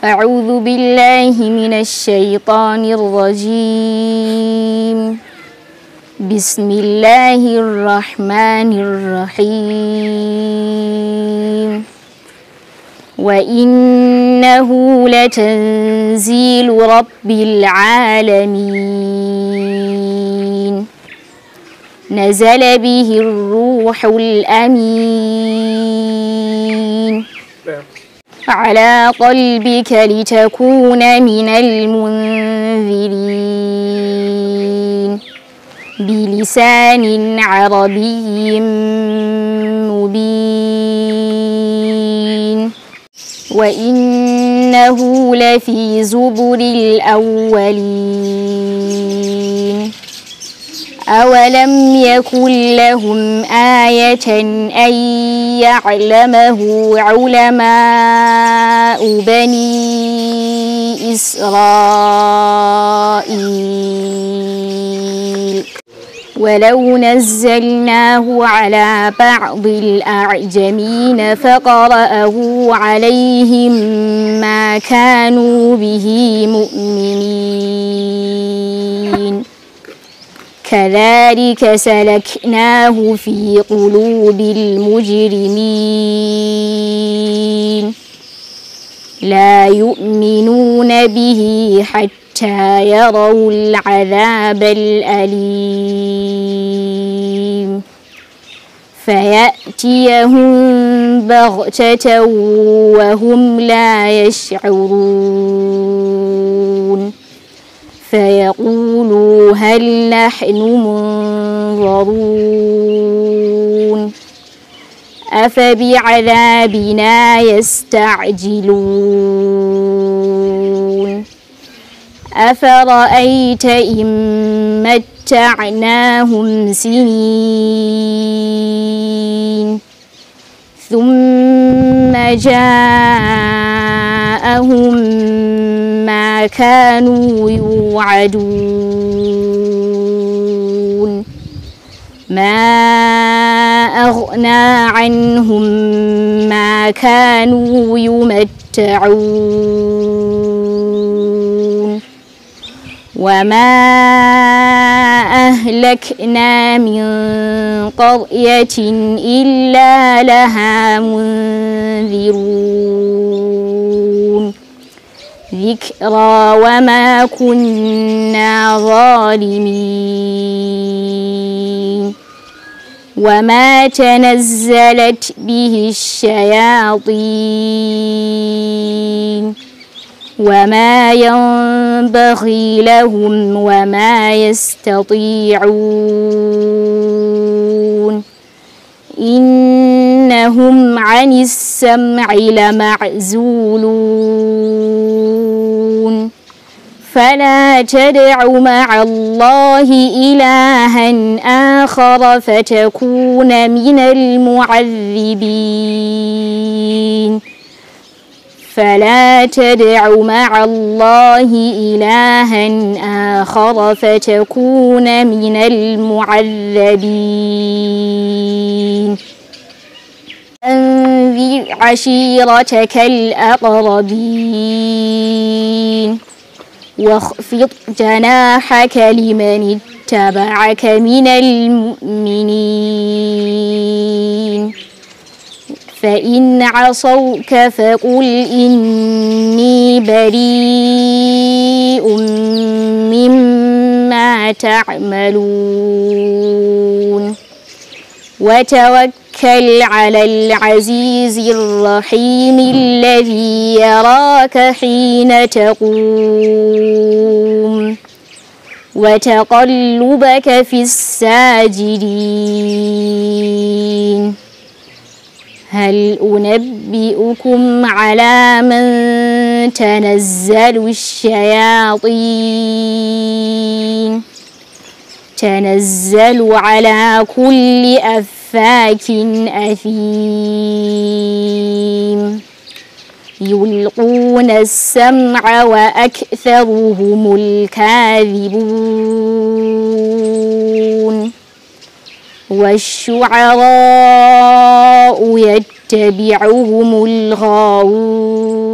أعوذ بالله من الشيطان الرجيم. بسم الله الرحمن الرحيم. وإنه لتنزيل رب العالمين. نزل به الروح الأمين على قلبك لتكون من المنذرين بلسان عربي مبين. وإنه لفي زبر الأولين. أولم يكن لهم آية أن يعلمه علماء بني إسرائيل. ولو نزلناه على بعض الأعجمين فقرأه عليهم ما كانوا به مؤمنين. كذلك سلكناه في قلوب المجرمين. لا يؤمنون به حتى يروا العذاب الأليم فيأتيهم بغتة وهم لا يشعرون فيقولوا هل نحن منظرون أفبعذابنا يستعجلون أفرأيت إن متعناهم سنين ثم جاءهم ما كانوا يوعدون ما أغنى عنهم ما كانوا يمتعون وما أهلكنا من قرية إلا لها منذرون ذكرى وما كنا ظالمين وما تنزلت به الشياطين وما ينبغي لهم وما يستطيعون إنهم عن السمع لمعزولون فلا تدع مع الله إلها آخر فتكون من المعذبين فلا تدع مع الله إلها آخر فتكون من المعذبين أنذر عشيرتك الأقربين واخفض جناحك لمن اتبعك من المؤمنين فإن عصوك فقل إني بريء مما تعملون وتوكل على العزيز الرحيم الذي يراك حين تقوم وتقلبك في الساجدين هل أنبئكم على من تنزل الشياطين تنزل على كل أفاك أثيم يلقون السمع وأكثرهم الكاذبون والشعراء يتبعهم الغاوون. يتبعهم الغاوون